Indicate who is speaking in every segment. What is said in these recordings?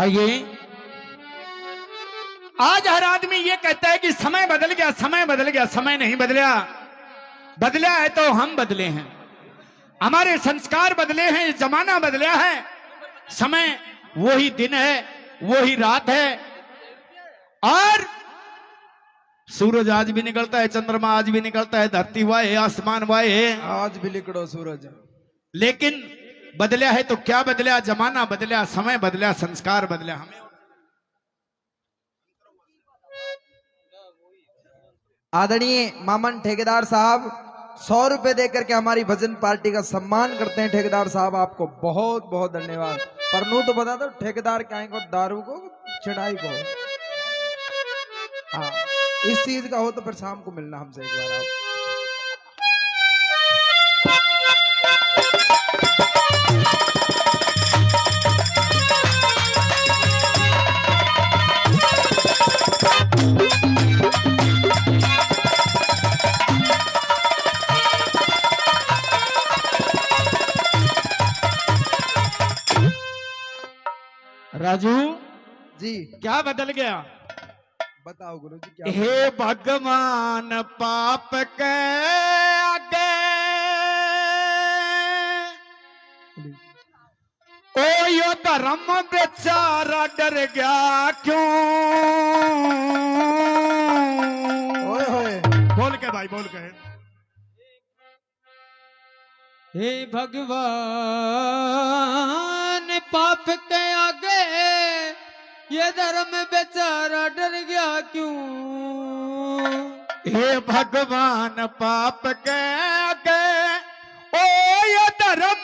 Speaker 1: आइए, आज हर आदमी ये कहता है कि समय बदल गया, समय बदल गया। समय नहीं बदला, बदला है तो हम बदले हैं, हमारे संस्कार बदले हैं, जमाना बदला है। समय वही दिन है, वही रात है, और सूरज आज भी निकलता है, चंद्रमा आज भी निकलता है, धरती वाहे, आसमान वाहे,
Speaker 2: आज भी लिकड़ो सूरज।
Speaker 1: लेकिन बदला है तो क्या बदला? जमाना बदला, समय बदला, संस्कार बदला। हमें
Speaker 2: आदरणीय मामन ठेकेदार साहब 100 रुपए देकर के हमारी भजन पार्टी का सम्मान करते हैं। ठेकेदार साहब आपको बहुत बहुत धन्यवाद। परनू तो बता दो ठेकेदार क्या को, दारू को, चढ़ाई को। हाँ, इस चीज का हो तो फिर शाम को मिलना हमसे एक बार आप।
Speaker 1: राजू
Speaker 2: जी
Speaker 1: क्या बदल गया?
Speaker 2: बताओ गुरु जी क्या?
Speaker 1: हे भगवान पाप के आगे ओ यो धर्म बेचारा डर गया क्यों?
Speaker 2: ओए होए,
Speaker 1: बोल के भाई, बोल के।
Speaker 3: हे भगवान पाप के आगे ये धर्म बेचारा डर गया क्यों?
Speaker 1: हे भगवान पाप के आगे ओ ये धर्म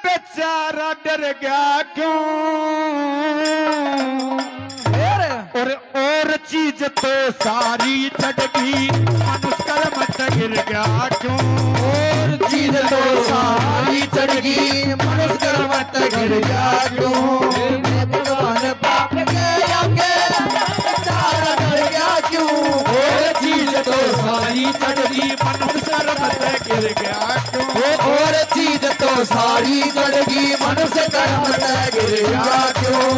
Speaker 1: बेचारा डर गया क्यों? और चीज तो सारी चढ़गी, मनुष्य कर्म से गिर गया क्यों?
Speaker 2: और चीज तो सारी चढ़गी, मनुष्य कर्म से गिर गया क्यों? हे भगवान पाप के आगे बेचारा डर गया क्यों?
Speaker 1: और चीज तो सारी चढ़गी, मनुष्य कर्म से गिर गया क्यों?
Speaker 2: और चीज तो सारी चढ़गी, मनुष्य कर्म से गिर गया क्यों?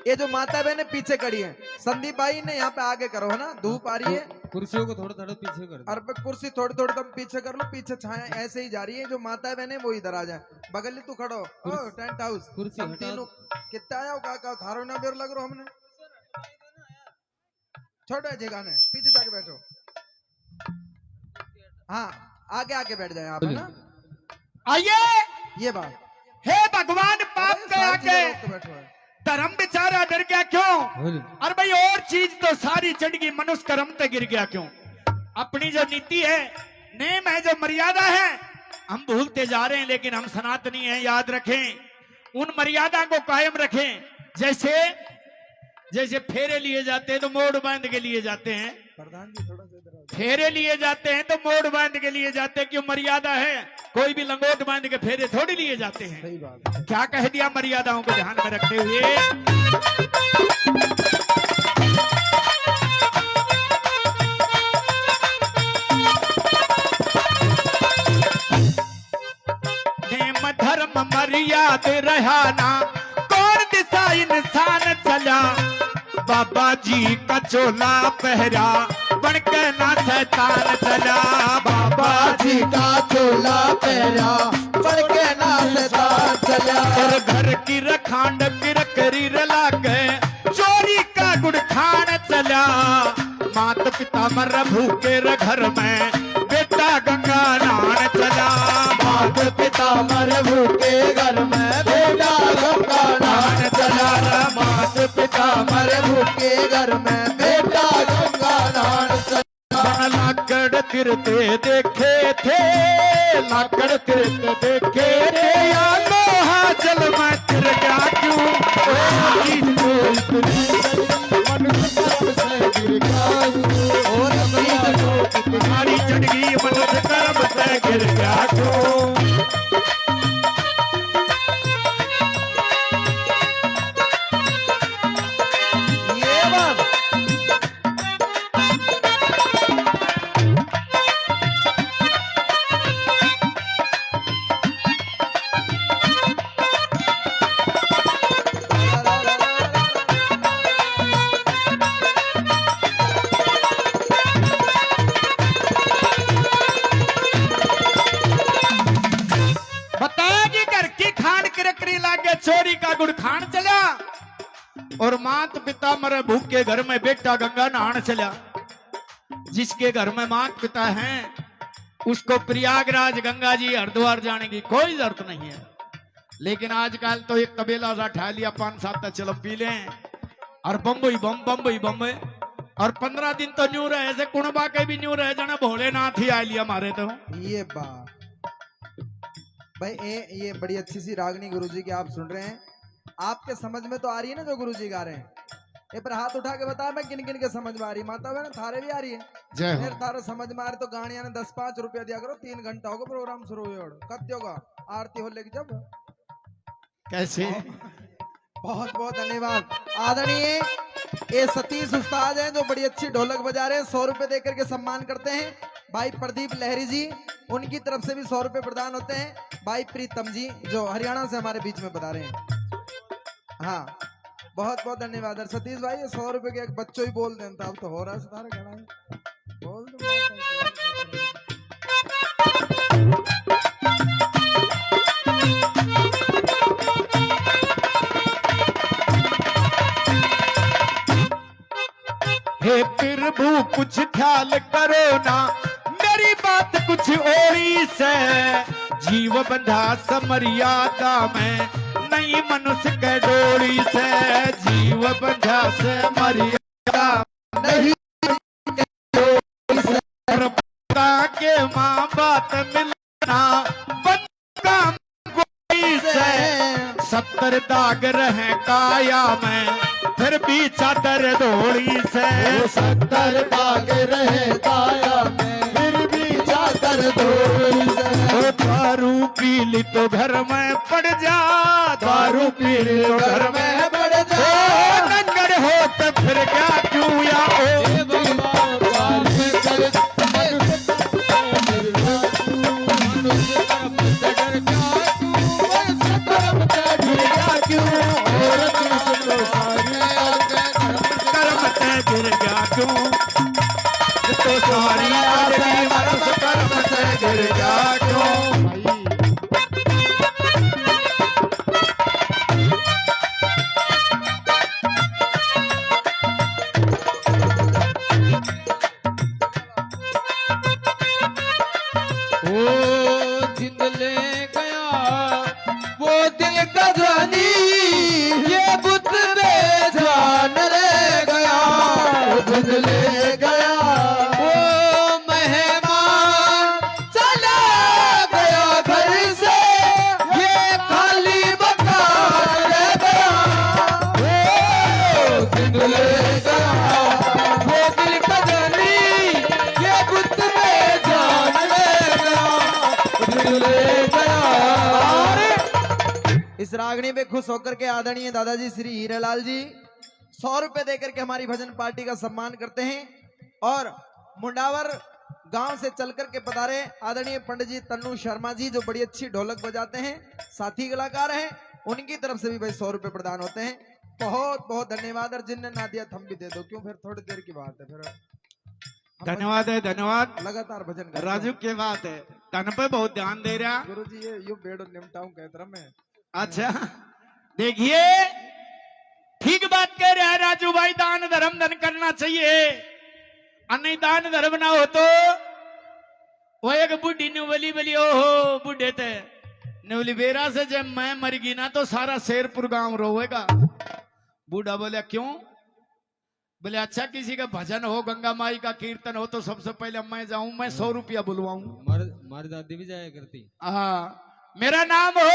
Speaker 2: ये जो माता बहने पीछे खड़ी है, संदीप भाई ने यहाँ पे आगे करो है ना, धूप आ रही है।
Speaker 3: कुर्सियों को थोड़ा थोड़ा पीछे कर दो।
Speaker 2: और कुर्सी थोड़ी थोड़ी तुम पीछे कर लो, पीछे छाया ऐसे ही जा रही है। जो माता बहने वो इधर आ जाए, बगल तू खड़ो। ओ टेंट हाउस
Speaker 3: कुर्सी हटा
Speaker 2: तीनों कितना आया का थारो ना बेर लग रहा हमने। छोड़ो जगह ने, पीछे जाके बैठो। हाँ, आगे आके बैठ जाए आप है ना।
Speaker 1: आइए,
Speaker 2: ये बात।
Speaker 1: हे भगवान पाप के आगे
Speaker 2: बैठो है।
Speaker 1: धर्म बेचारा डर गया क्यों?
Speaker 3: बोल।
Speaker 1: और भाई और चीज तो सारी चढ़ गई, मनुष्य कर्म पे गिर गया क्यों? अपनी जो नीति है, नेम है, जो मर्यादा है, हम भूलते जा रहे हैं, लेकिन हम सनातनी हैं, याद रखें। उन मर्यादा को कायम रखें। जैसे जैसे फेरे लिए जाते हैं तो मोड़ बांध के लिए जाते हैं,
Speaker 2: प्रधान जी थोड़ा सा इधर आओ।
Speaker 1: फेरे लिए जाते हैं तो मोड़ बांध के लिए जाते हैं, क्यों? मर्यादा है। कोई भी लंगोट बांध के फेरे थोड़ी लिए जाते हैं।
Speaker 2: सही बात है।
Speaker 1: क्या कह दिया? मर्यादाओं को ध्यान में रखते हुए नेम धर्म मर्याद रहाना, कौन दिशा इंसान चला? बाबा जी का चोला पहरा, बन के ना शैतान चला।
Speaker 2: बाबा जी का चोला पहरा, बन के ना शैतान चला।
Speaker 1: और घर की रखांड की रकरी रला के चोरी का गुड़ खान चला। माता पिता मर भूखे रे घर में, बेटा गंगा नहान चला।
Speaker 2: माता पिता मर भूखे घर में, बेटा गंगा नहान चला।
Speaker 1: माता पिता
Speaker 2: मर भूखे घर में, बेटा गंगा नहान चला।
Speaker 1: लाकड़ तिरते देखे थे, लाकड़ तिरते देखे थे, या लोहा जल में तिर गया मात पिता मरे भूखे घर में बेटा गंगा नहाने चला। जिसके घर में मात पिता हैं उसको प्रयागराज गंगा जी हरिद्वार जाने की कोई जरूरत नहीं है। लेकिन आजकल तो एक तबेला सा ठा लिया, 5-7 चलम पी लें और बम्बई बम्बई और 15 दिन तो न्यू रहे, ऐसे कुणबा के भी न्यू रहे जाना भोलेनाथ ही आ लिया हमारे तो।
Speaker 2: ये बात भाई ये बड़ी अच्छी सी रागनी गुरुजी की आप सुन रहे हैं। आपके समझ में तो आ रही है ना जो गुरुजी गा रहे हैं? ये पर हाथ उठा के बता मैं किन किन के समझ में आ रही है? माता बहन थारे भी आ रही है?
Speaker 1: जय हो।
Speaker 2: फिर थारे समझ में आ रही तो गाड़िया ने 10-5 रुपया दिया करो, 3 घंटा होगा प्रोग्राम शुरू हुए और कब होगा आरती हो लेके जब
Speaker 1: कैसे?
Speaker 2: बहुत बहुत धन्यवाद आदरणीय ये सतीश उस्ताद हैं जो बड़ी अच्छी ढोलक बजा रहे हैं। 100 रुपए देकर के सम्मान करते हैं। भाई प्रदीप लहरी जी उनकी तरफ से भी 100 रुपए प्रदान होते हैं। भाई प्रीतम जी जो हरियाणा से हमारे बीच में बता रहे हैं। हाँ बहुत बहुत धन्यवाद। और सतीश भाई ये 100 रुपए के एक बच्चों ही बोल देता अब तो हो रहा है सारा खड़ा है बोल दो।
Speaker 1: हे प्रभु कुछ ख्याल करो ना मेरी बात कुछ ओरी से, जीव बंधा समरियादा में नहीं मनुष्य के डोरी से, जीव बंधा से मर्यादा नहीं बंदा के माँ बात मिलना बंदा कोई से, 70 दाग रहे काया में फिर भी चादर धोड़ी से,
Speaker 2: 70 दाग रहे काया में फिर भी चादर धोड़ी से।
Speaker 1: ओ दारू पी ली तो घर में पड़ जा, दारू पी ली तो घर में
Speaker 2: पड़ जा।
Speaker 1: ओ नंगर हो तो फिर क्या क्यों या गिर गया क्यों तो सारी आदमी मनस कर्म से गिर गया क्यों।
Speaker 3: ओ जिंद ले गया वो दिल का जानी, ये बुत बेजान रह गया।
Speaker 2: जिंद ले गया
Speaker 3: वो मेहमान चला गया घर से, ये खाली मकान रह गया। ओ जिंद ले गया वो दिल का जानी, ये बुत बेजान रह गया। दिल ले गया।
Speaker 2: इस रागनी पे खुश होकर के आदरणीय दादाजी श्री हीरालाल जी 100 रुपए देकर के हमारी भजन पार्टी का सम्मान करते हैं। और मुंडावर गांव से चल करके पधारे आदरणीय पंडित जी तन्नू शर्मा जी जो बड़ी अच्छी ढोलक बजाते हैं, साथी कलाकार हैं, उनकी तरफ से भी भाई 100 रुपए प्रदान होते हैं। बहुत बहुत धन्यवाद। और जिनने ना दिया थम भी दे दो, क्यों फिर थोड़ी देर की बात है, फिर
Speaker 1: धन्यवाद है धन्यवाद
Speaker 2: लगातार भजन करेंगे।
Speaker 1: राजू के बात है तन पे बहुत ध्यान दे रहा।
Speaker 2: गुरु जी ये यू बेड़ो निमटाऊं कहता मैं।
Speaker 1: अच्छा देखिए ठीक बात कह रहा है राजू भाई, दान धर्म धन करना चाहिए। नहीं दान धर्म ना हो तो वो एक बुढ़ी नुवली बोली ओहो बुढ़े थे नुवली बेरा से जब मैं मर गई ना तो सारा शेरपुर गांव रोएगा। बूढ़ा बोला क्यों? बोले अच्छा किसी का भजन हो, गंगा माई का कीर्तन हो तो सबसे पहले मैं जाऊं, मैं 100 रुपया बुलवाऊं।
Speaker 3: हमारी दादी भी जाया करती।
Speaker 1: हाँ मेरा नाम हो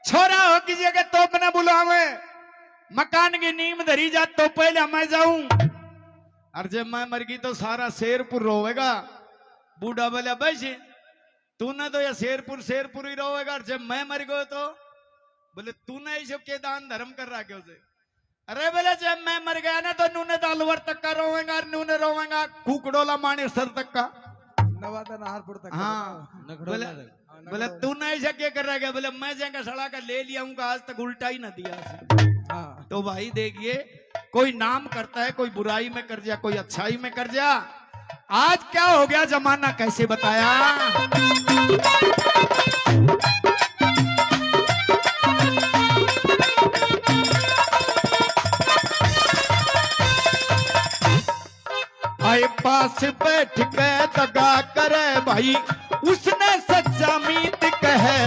Speaker 1: छोरा हो किसी का तो अपना बुलावे, मकान की नींव धरी जा तो पहले मैं जाऊं, और जब मैं मर गई तो सारा शेरपुर रोएगा। बूढ़ा बोला बस तूने तो या शेरपुर ही रोएगा, और जब मैं मर गयो तो बोले तूने ऐसे के दान धर्म कर रहा क्यों से? अरे बोले जब मैं मर गया ना तो नूने दालवर तक का रोएगा, और नूने रोएगा कुकड़ोला माने सर तक का।
Speaker 2: नवादा नाहरपुर तक।
Speaker 1: हाँ बोले तूने ऐसा क्या कर रहा है? बोले मैं जाकर सड़ा कर ले लिया हूँ, आज तक उल्टा ही ना दिया।
Speaker 2: हाँ।
Speaker 1: तो भाई देखिए कोई नाम करता है, कोई बुराई में कर जा, कोई अच्छाई में कर जा। आज क्या हो गया जमाना कैसे बताया। भाई पास बैठ के दगा करे भाई, उसने सच्चा मीत कहे,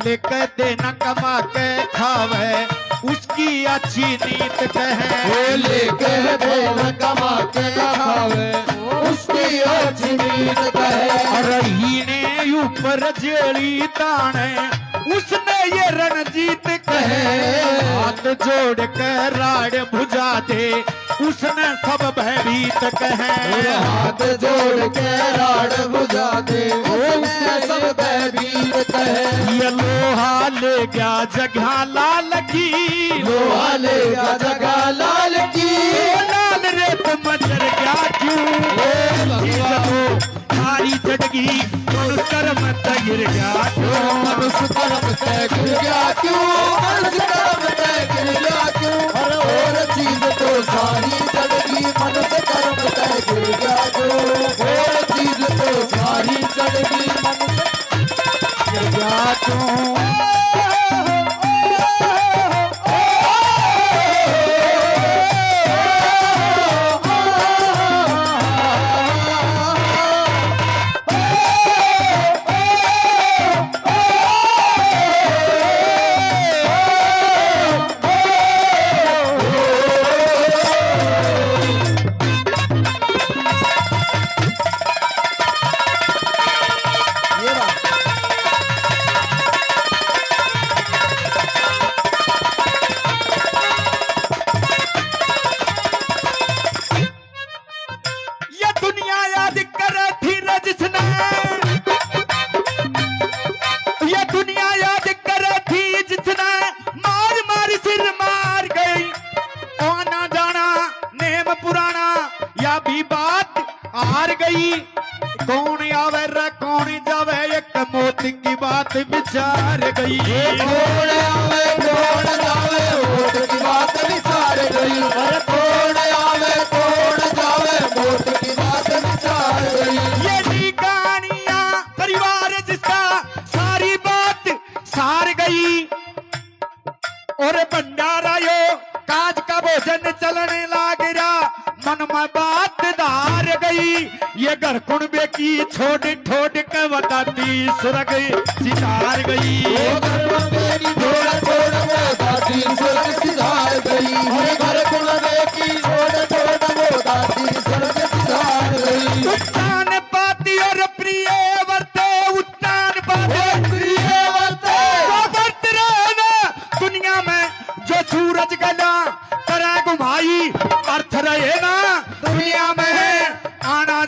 Speaker 1: लेकर देना कमा के खावे, उसकी अच्छी नीत कहे।
Speaker 3: लेकर देना कमा के खावे, उसकी अच्छी नीत कहे।
Speaker 1: अरे हीने ऊपर जेड़ी ताने, उसने ये रणजीत कहे, हाथ जोड़ कर राड भुजा दे, उसने सब भयभीत कहे।
Speaker 3: हाथ जोड़ के राड बुझा दे, उसने सब भयभीत कहे।
Speaker 1: ये लोहा ले गया जगह लाल की,
Speaker 3: लोहा ले गया जगह लाल की,
Speaker 1: लाल रेत मचर गया क्यों, सारी जड़गी कर्म गिर गया क्यों,
Speaker 3: मनुष्य कर्म तय गिर गया क्यों, मनुष्य कर्म तय गिर गया क्यों। और चीज तो सारी चढ़गी, मनुष्य कर्म तय गिर गया क्यों। और चीज तो सारी चढ़गी, मनुष्य
Speaker 1: गिर गया क्यों। कौन आवे रे कौन जावे, एक मौत की बात विचार गई।
Speaker 3: कौन आवे कौन जावे, मौत की बात विचार गई। अरे कौन आवे कौन जावे, मौत की बात विचार गई।
Speaker 1: ये नी कहानियां परिवार जिसका सारी बात सार गई। और भंडारा यो काज का भोजन चलने लाग रहा, मन में बात धार गई। ये घर कुणबे की छोड़ ठोड़ के बताती सुरग सितार गई।
Speaker 3: घर मेरी थोड़ा थोड़ा वो दादी स्वर्ग सिधार गई। घर कुलबे की थोड़ा थोड़ा वो दादी स्वर्ग सिधार गई।
Speaker 1: उत्तान पाती और प्रिय वर्ते, उत्तान पाती
Speaker 3: प्रिय वर्ते,
Speaker 1: वर्त रहना दुनिया में जो सूरज गला तरह घुमाई, अर्थ रहे ना दुनिया में आना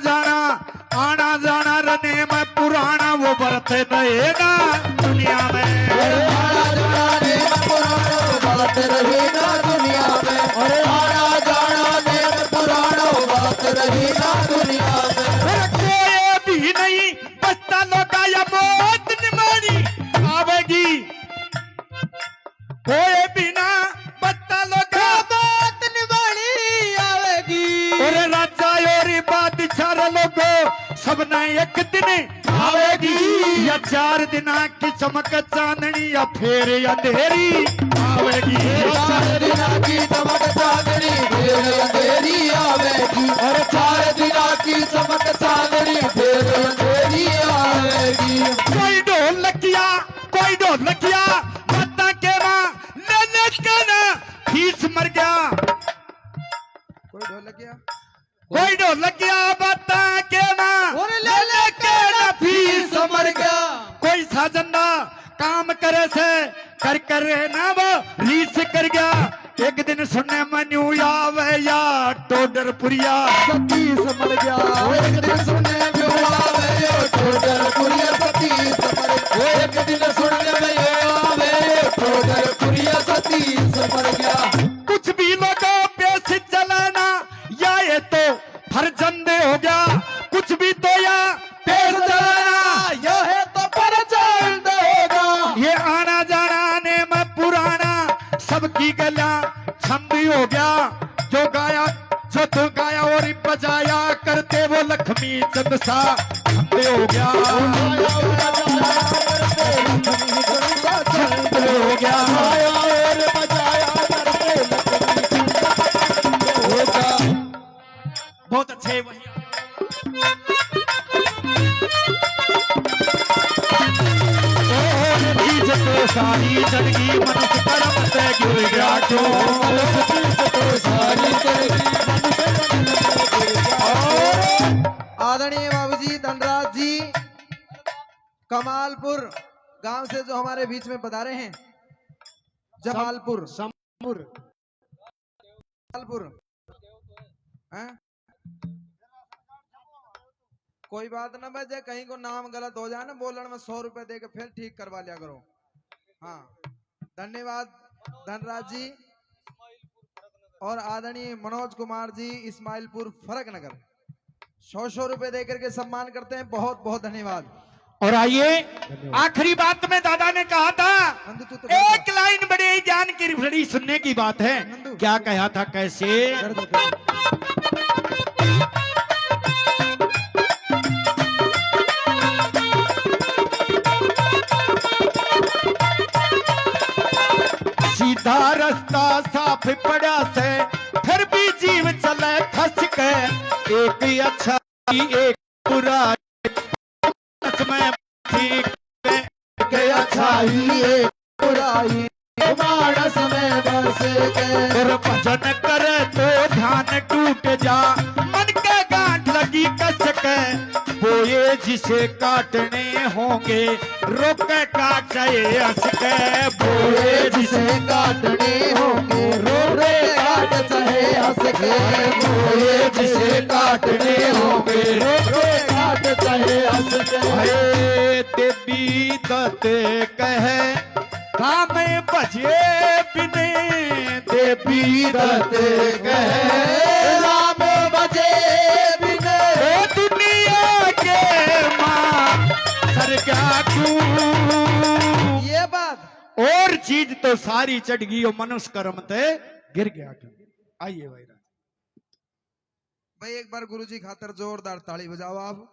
Speaker 1: जाना रने में पुराना वो बरते रहे ना दुनिया में।
Speaker 3: आना जाना नेम पुरानो बात रही ना दुनिया में। अरे आना जाना नेम पुरानो बात रही ना दुनिया में।
Speaker 1: कोई भी नहीं बचता लोका या मौत निमानी आवेगी, कोई बिना बचता लोका
Speaker 3: बात निभानी आवेगी।
Speaker 1: और राजा और बादशाह लोगो सबने एक दिन आवेगी। या 4 दिन की चमक चांदनी या फिर अंधेरी आवेगी।
Speaker 3: 4 दिन की चमक चांदनी फिर अंधेरी आवेगी। और 4 दिन की चमक चांदनी फिर अंधेरी आवेगी।
Speaker 1: कोई ढोल लकिया माता के माँ ले के ना फीस मर गया। कोई ढोल लकिया माता के माँ
Speaker 3: और ले के ना फीस मर गया।
Speaker 1: कोई साजंदा काम करे से कर ना वो रीस कर गया। एक दिन सुनने मनु आवे या टोडरपुरिया
Speaker 3: सतीश मर गया। एक दिन सुनने में आवे यो टोडरपुरिया सतीश मर गया। एक दिन सुनने में आवे यो टोडरपुरिया सतीश मर गया।
Speaker 1: कुछ भी लोगों पे से चलाना या ये तो फर्जंद हो गया। कुछ भी तो या पेश चलाना
Speaker 3: यह है तो फर्जंद होगा।
Speaker 1: ये आना जाना ने में पुराना सबकी गला छंद हो गया। जो तो गाया और बजाया करते वो लक्ष्मी चंद सा छंद हो गया। छंद हो गया।
Speaker 3: और बजाया करते लक्ष्मी चंद होगा।
Speaker 1: बहुत अच्छे वही और चीज तो सारी चढ़गी मनुष्य कर्म से गिर गया क्यों
Speaker 3: सारी चढ़गी
Speaker 2: आदरणीय बाबूजी धनराज जी कमालपुर गांव से जो हमारे बीच में पधारे हैं, जमालपुर जमालपुर हैं? कोई बात ना बजे, कहीं को नाम गलत हो जाए ना बोलने में 100 रुपए दे के फिर ठीक करवा लिया करो। हाँ धन्यवाद धनराज जी और आदरणीय मनोज कुमार जी इस्माइलपुर फरक नगर 100 रुपए दे करके सम्मान करते हैं, बहुत बहुत धन्यवाद।
Speaker 1: और आइए आखिरी बात में दादा ने कहा था
Speaker 2: नंदू तू तो
Speaker 1: एक लाइन बड़े ज्ञान की बड़ी सुनने की बात है। क्या कहा था कैसे
Speaker 2: कर दो, कर दो।
Speaker 1: सीधा रास्ता साफ पड़ा से फिर भी जीव चले खस के एक अच्छा एक बुरा में ठीक
Speaker 3: के अच्छाई एक बुराई मानस में बस के
Speaker 1: और भजन करे तो ध्यान टूट जा मन के गांठ लगी कस के बोए जिसे काटने होंगे रोके काटे हंस के
Speaker 3: बोए जिसे काटने होंगे रोके काट चाहे हंस के बोए जिसे काटने होंगे रोके काट चाहे हंस के
Speaker 1: हे देवी दत्ते कहे काम बजे बिने
Speaker 3: देवी दत्ते कहे राम बजे बिने
Speaker 1: दुनिया के मां सर क्या क्यों
Speaker 2: ये बात
Speaker 1: और चीज तो सारी चढ़ गई और मनुष्य कर्म ते गिर गया क्यों। आइए भाई
Speaker 2: भाई एक बार गुरुजी खातर जोरदार ताली बजाओ आप।